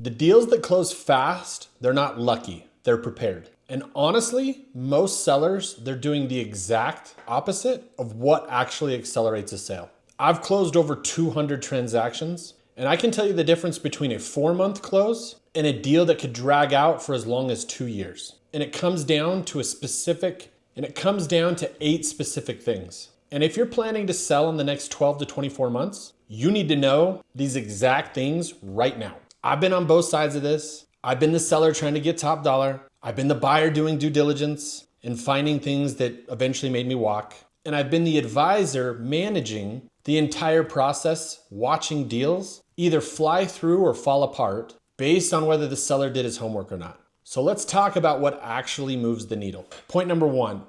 The deals that close fast, they're not lucky, they're prepared. And honestly, most sellers, they're doing the exact opposite of what actually accelerates a sale. I've closed over 200 transactions, and I can tell you the difference between a 4-month close and a deal that could drag out for as long as 2 years. And it comes down to 8 specific things. And if you're planning to sell in the next 12 to 24 months, you need to know these exact things right now. I've been on both sides of this. I've been the seller trying to get top dollar. I've been the buyer doing due diligence and finding things that eventually made me walk. And I've been the advisor managing the entire process, watching deals either fly through or fall apart based on whether the seller did his homework or not. So let's talk about what actually moves the needle. Point number 1.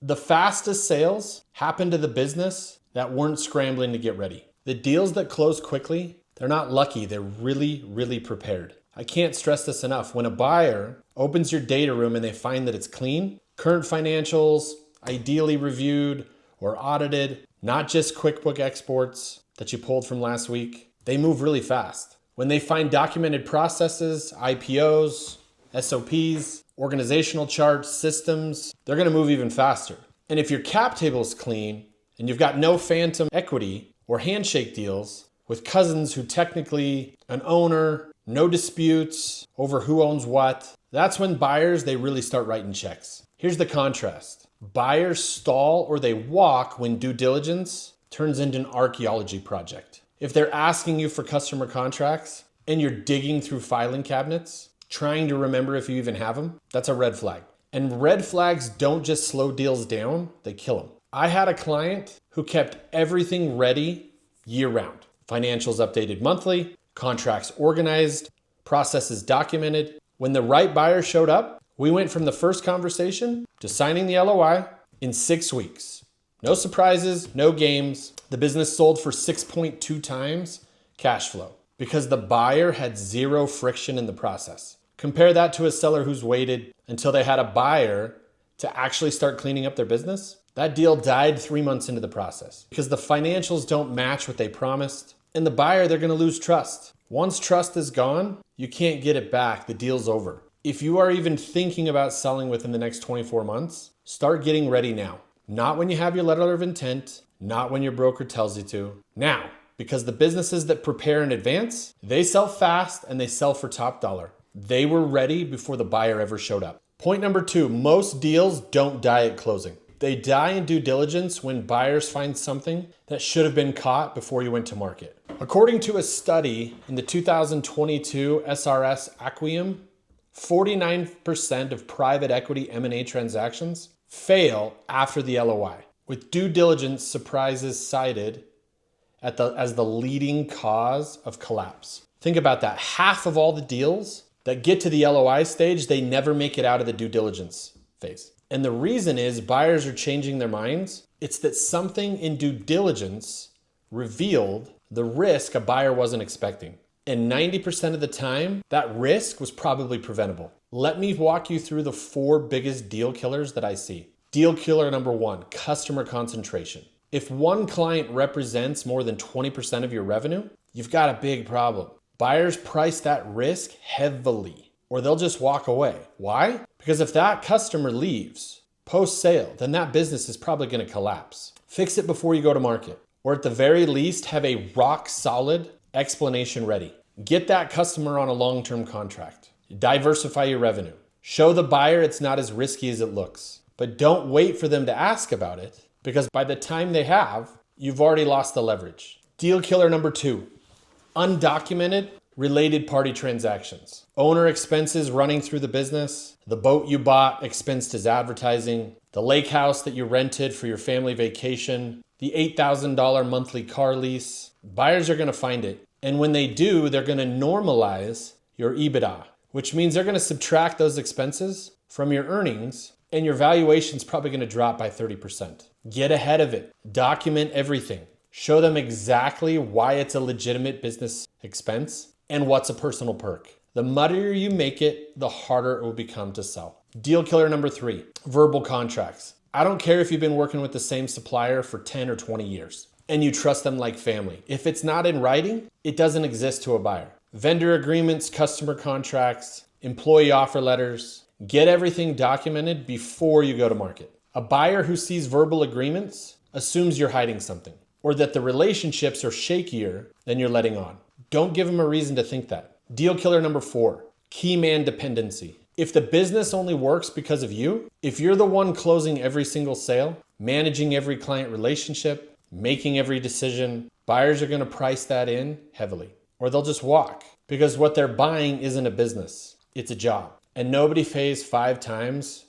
The fastest sales happen to the business that weren't scrambling to get ready. The deals that close quickly, they're not lucky. They're really, really prepared. I can't stress this enough. When a buyer opens your data room and they find that it's clean, current financials, ideally reviewed or audited, not just QuickBook exports that you pulled from last week, they move really fast. When they find documented processes, IPOs, SOPs, organizational charts, systems, they're gonna move even faster. And if your cap table is clean and you've got no phantom equity or handshake deals with cousins who technically an owner, no disputes over who owns what, that's when buyers, they really start writing checks. Here's the contrast. Buyers stall or they walk when due diligence turns into an archaeology project. If they're asking you for customer contracts and you're digging through filing cabinets, trying to remember if you even have them, that's a red flag. And red flags don't just slow deals down, they kill them. I had a client who kept everything ready year round. Financials updated monthly, contracts organized, processes documented. When the right buyer showed up, we went from the first conversation to signing the LOI in 6 weeks. No surprises, no games. The business sold for 6.2 times cash flow because the buyer had zero friction in the process. Compare that to a seller who's waited until they had a buyer to actually start cleaning up their business. That deal died 3 months into the process because the financials don't match what they promised. And the buyer, they're gonna lose trust. Once trust is gone, you can't get it back. The deal's over. If you are even thinking about selling within the next 24 months, start getting ready now. Not when you have your letter of intent, not when your broker tells you to. Now, because the businesses that prepare in advance, they sell fast and they sell for top dollar. They were ready before the buyer ever showed up. Point number 2, most deals don't die at closing. They die in due diligence when buyers find something that should have been caught before you went to market. According to a study in the 2022 SRS Acquium, 49% of private equity M&A transactions fail after the LOI, with due diligence surprises cited as the leading cause of collapse. Think about that. Half of all the deals that get to the LOI stage, they never make it out of the due diligence phase. And the reason is buyers are changing their minds. It's that something in due diligence revealed the risk a buyer wasn't expecting. And 90% of the time, that risk was probably preventable. Let me walk you through the 4 biggest deal killers that I see. Deal killer number 1, customer concentration. If one client represents more than 20% of your revenue, you've got a big problem. Buyers price that risk heavily, or they'll just walk away. Why? Because if that customer leaves post-sale, then that business is probably gonna collapse. Fix it before you go to market, or at the very least, have a rock solid explanation ready. Get that customer on a long-term contract. Diversify your revenue. Show the buyer it's not as risky as it looks, but don't wait for them to ask about it because by the time they have, you've already lost the leverage. Deal killer number 2, undocumented related party transactions. Owner expenses running through the business, the boat you bought expensed as advertising, the lake house that you rented for your family vacation, the $8,000 monthly car lease. Buyers are gonna find it. And when they do, they're gonna normalize your EBITDA, which means they're gonna subtract those expenses from your earnings and your valuation's probably gonna drop by 30%. Get ahead of it. Document everything. Show them exactly why it's a legitimate business expense and what's a personal perk. The muddier you make it, the harder it will become to sell. Deal killer number 3, verbal contracts. I don't care if you've been working with the same supplier for 10 or 20 years and you trust them like family. If it's not in writing, it doesn't exist to a buyer. vendor agreements, customer contracts, employee offer letters. Get everything documented before you go to market. A buyer who sees verbal agreements assumes you're hiding something or that the relationships are shakier than you're letting on. Don't give them a reason to think that. Deal killer number 4, key man dependency. If the business only works because of you, if you're the one closing every single sale, managing every client relationship, making every decision, buyers are going to price that in heavily, or they'll just walk because what they're buying isn't a business, it's a job. And nobody pays 5 times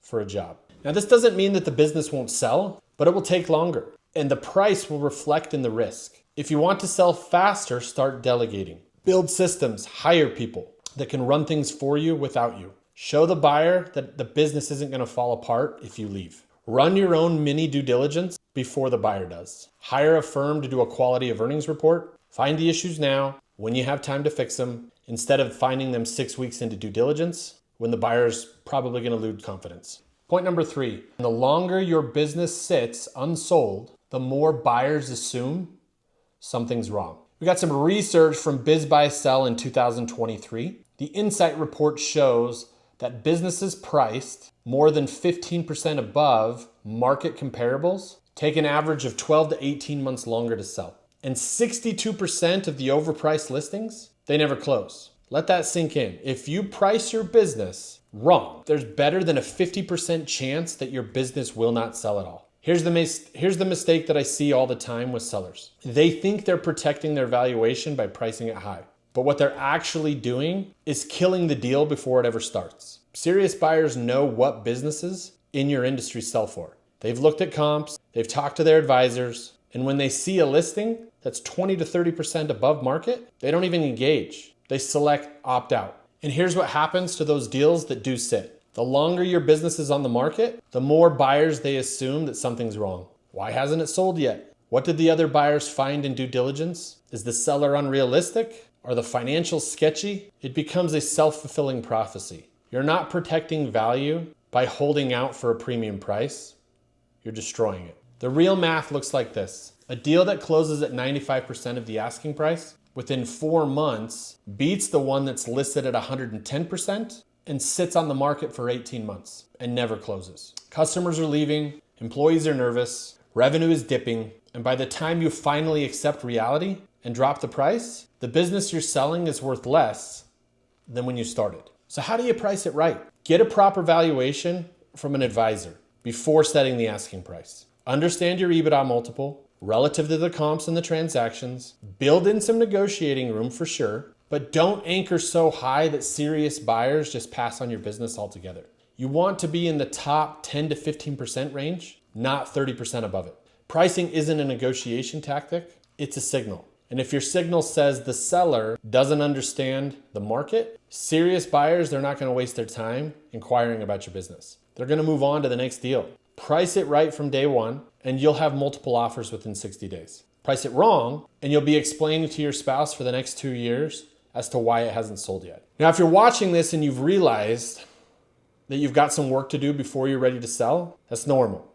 for a job. Now, this doesn't mean that the business won't sell, but it will take longer and the price will reflect in the risk. If you want to sell faster, start delegating. Build systems, hire people that can run things for you without you. Show the buyer that the business isn't going to fall apart if you leave. Run your own mini due diligence before the buyer does. Hire a firm to do a quality of earnings report. Find the issues now when you have time to fix them instead of finding them 6 weeks into due diligence when the buyer's probably going to lose confidence. Point number 3, the longer your business sits unsold, the more buyers assume something's wrong. We got some research from Biz Buy Sell in 2023. The Insight report shows that businesses priced more than 15% above market comparables take an average of 12 to 18 months longer to sell. And 62% of the overpriced listings, they never close. Let that sink in. If you price your business wrong, there's better than a 50% chance that your business will not sell at all. Here's the mistake that I see all the time with sellers. They think they're protecting their valuation by pricing it high. But what they're actually doing is killing the deal before it ever starts. Serious buyers know what businesses in your industry sell for. They've looked at comps, they've talked to their advisors, and when they see a listing that's 20 to 30% above market, they don't even engage. They select opt out. And here's what happens to those deals that do sit. The longer your business is on the market, the more buyers they assume that something's wrong. Why hasn't it sold yet? What did the other buyers find in due diligence? Is the seller unrealistic? Are the financials sketchy? It becomes a self-fulfilling prophecy. You're not protecting value by holding out for a premium price. You're destroying it. The real math looks like this. A deal that closes at 95% of the asking price within 4 months beats the one that's listed at 110% and sits on the market for 18 months and never closes. Customers are leaving, employees are nervous, revenue is dipping, and by the time you finally accept reality and drop the price, the business you're selling is worth less than when you started. So how do you price it right? Get a proper valuation from an advisor before setting the asking price. Understand your EBITDA multiple relative to the comps and the transactions. Build in some negotiating room for sure, but don't anchor so high that serious buyers just pass on your business altogether. You want to be in the top 10 to 15% range, not 30% above it. Pricing isn't a negotiation tactic, it's a signal. And if your signal says the seller doesn't understand the market, serious buyers, they're not going to waste their time inquiring about your business. They're going to move on to the next deal. Price it right from day one, and you'll have multiple offers within 60 days. Price it wrong, and you'll be explaining to your spouse for the next 2 years as to why it hasn't sold yet. Now, if you're watching this and you've realized that you've got some work to do before you're ready to sell, that's normal.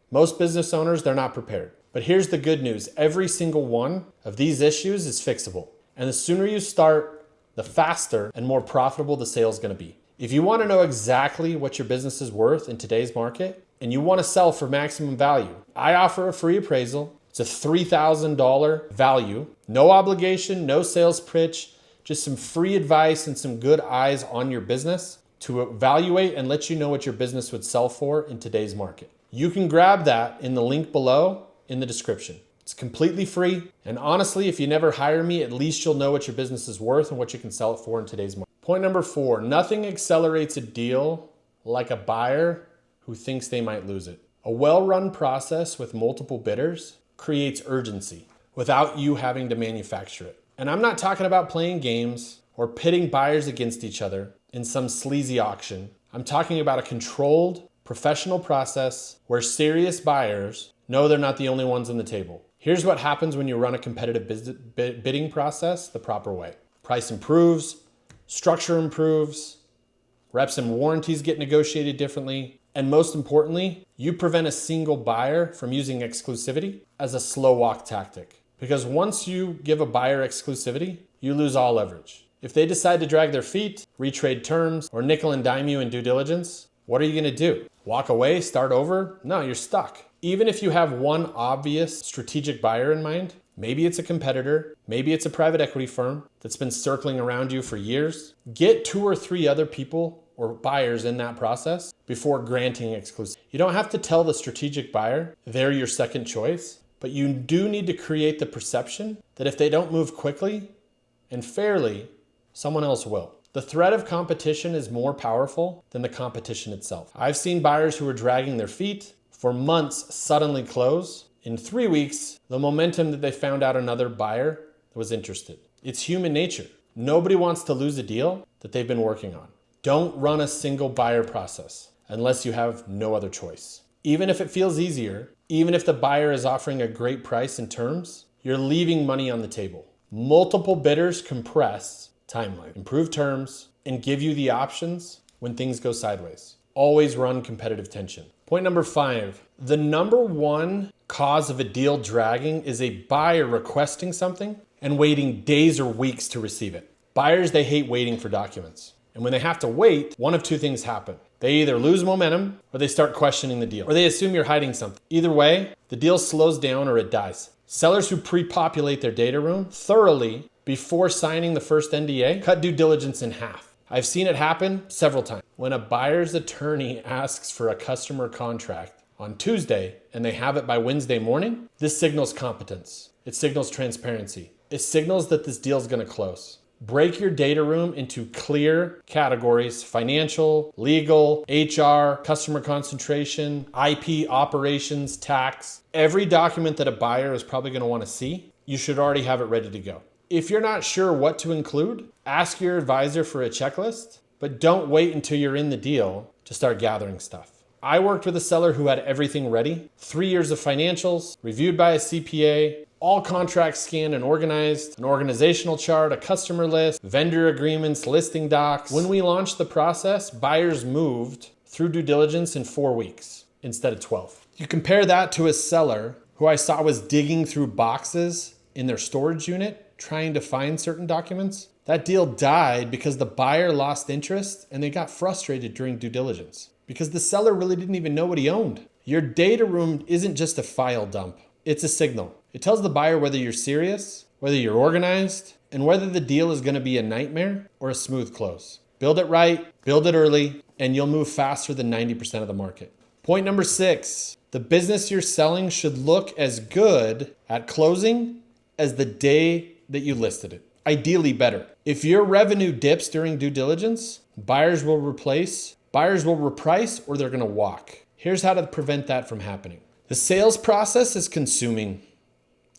Most business owners, they're not prepared. But here's the good news. Every single one of these issues is fixable. And the sooner you start, the faster and more profitable the sale is going to be. If you want to know exactly what your business is worth in today's market and you want to sell for maximum value, I offer a free appraisal. It's a $3,000 value, no obligation, no sales pitch, just some free advice and some good eyes on your business to evaluate and let you know what your business would sell for in today's market. You can grab that in the link below in the description. It's completely free. And honestly, if you never hire me, at least you'll know what your business is worth and what you can sell it for in today's market. Point number 4, nothing accelerates a deal like a buyer who thinks they might lose it. A well-run process with multiple bidders creates urgency without you having to manufacture it. And I'm not talking about playing games or pitting buyers against each other in some sleazy auction. I'm talking about a controlled, professional process where serious buyers know they're not the only ones on the table. Here's what happens when you run a competitive bidding process the proper way. Price improves, structure improves, reps and warranties get negotiated differently, and most importantly, you prevent a single buyer from using exclusivity as a slow walk tactic. Because once you give a buyer exclusivity, you lose all leverage. If they decide to drag their feet, retrade terms, or nickel and dime you in due diligence, what are you going to do? Walk away, start over? No, you're stuck. Even if you have one obvious strategic buyer in mind, maybe it's a competitor, maybe it's a private equity firm that's been circling around you for years, get 2 or 3 other people or buyers in that process before granting exclusivity. You don't have to tell the strategic buyer they're your second choice, but you do need to create the perception that if they don't move quickly and fairly, someone else will. The threat of competition is more powerful than the competition itself. I've seen buyers who were dragging their feet for months suddenly close. In 3 weeks, the momentum that they found out another buyer was interested. It's human nature. Nobody wants to lose a deal that they've been working on. Don't run a single buyer process unless you have no other choice. Even if it feels easier, even if the buyer is offering a great price and terms, you're leaving money on the table. Multiple bidders compress timeline, improve terms, and give you the options when things go sideways. Always run competitive tension. Point number 5, the number one cause of a deal dragging is a buyer requesting something and waiting days or weeks to receive it. Buyers, they hate waiting for documents. And when they have to wait, one of 2 things happen. They either lose momentum or they start questioning the deal, or they assume you're hiding something. Either way, the deal slows down or it dies. Sellers who pre-populate their data room thoroughly before signing the first NDA cut due diligence in half. I've seen it happen several times. When a buyer's attorney asks for a customer contract on Tuesday and they have it by Wednesday morning, this signals competence. It signals transparency. It signals that this deal is going to close. Break your data room into clear categories: financial, legal, HR, customer concentration, IP, operations, tax. Every document that a buyer is probably going to want to see, you should already have it ready to go. If you're not sure what to include, ask your advisor for a checklist, but don't wait until you're in the deal to start gathering stuff. I worked with a seller who had everything ready: 3 years of financials, reviewed by a CPA, all contracts scanned and organized, an organizational chart, a customer list, vendor agreements, listing docs. When we launched the process, buyers moved through due diligence in 4 weeks instead of 12. You compare that to a seller who I saw was digging through boxes in their storage unit trying to find certain documents. That deal died because the buyer lost interest and they got frustrated during due diligence because the seller really didn't even know what he owned. Your data room isn't just a file dump. It's a signal. It tells the buyer whether you're serious, whether you're organized, and whether the deal is going to be a nightmare or a smooth close. Build it right, build it early, and you'll move faster than 90% of the market. Point number 6, the business you're selling should look as good at closing as the day that you listed it. Ideally better. If your revenue dips during due diligence, buyers will reprice, or they're going to walk. Here's how to prevent that from happening. The sales process is consuming.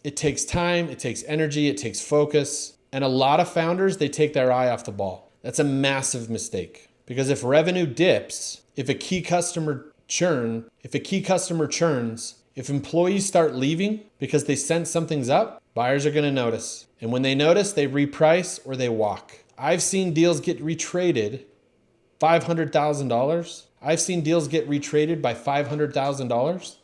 It takes time, it takes energy, it takes focus. And a lot of founders, they take their eye off the ball. That's a massive mistake. Because if revenue dips, if a key customer churns, if employees start leaving because they sense something's up, buyers are going to notice. And when they notice, they reprice or they walk. I've seen deals get retraded $500,000. I've seen deals get retraded by $500,000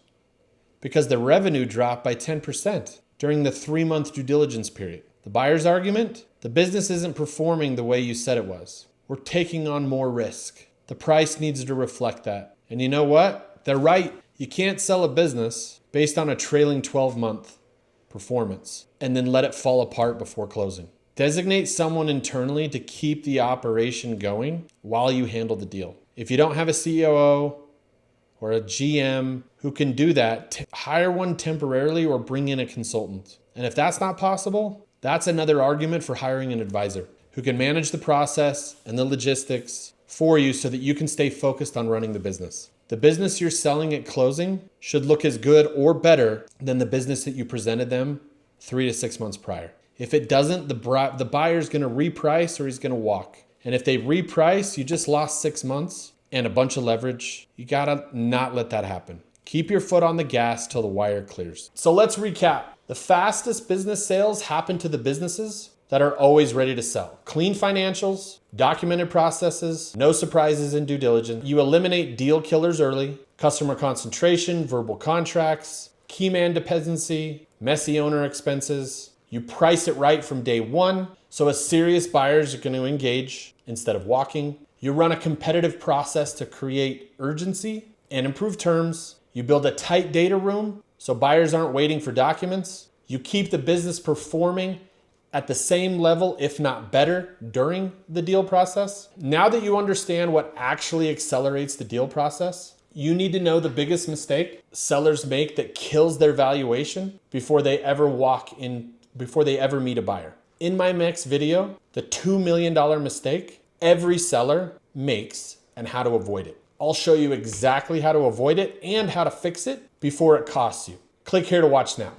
because the revenue dropped by 10% during the 3-month due diligence period. The buyer's argument: the business isn't performing the way you said it was. We're taking on more risk. The price needs to reflect that. And you know what? They're right. You can't sell a business based on a trailing 12-month performance and then let it fall apart before closing. Designate someone internally to keep the operation going while you handle the deal. If you don't have a COO or a GM who can do that, hire one temporarily or bring in a consultant. And if that's not possible, that's another argument for hiring an advisor who can manage the process and the logistics for you so that you can stay focused on running the business. The business you're selling at closing should look as good or better than the business that you presented them 3 to 6 months prior. If it doesn't, the buyer's going to reprice or he's going to walk. And if they reprice, you just lost 6 months and a bunch of leverage. You got to not let that happen. Keep your foot on the gas till the wire clears. So let's recap. The fastest business sales happen to the businesses that are always ready to sell. Clean financials, documented processes, no surprises in due diligence. You eliminate deal killers early, customer concentration, verbal contracts, key man dependency, messy owner expenses. You price it right from day one. So as serious buyers are going to engage instead of walking. You run a competitive process to create urgency and improve terms. You build a tight data room so buyers aren't waiting for documents. You keep the business performing at the same level, if not better, during the deal process. Now that you understand what actually accelerates the deal process, you need to know the biggest mistake sellers make that kills their valuation before they ever meet a buyer. In my next video, the $2 million mistake every seller makes and how to avoid it. I'll show you exactly how to avoid it and how to fix it before it costs you. Click here to watch now.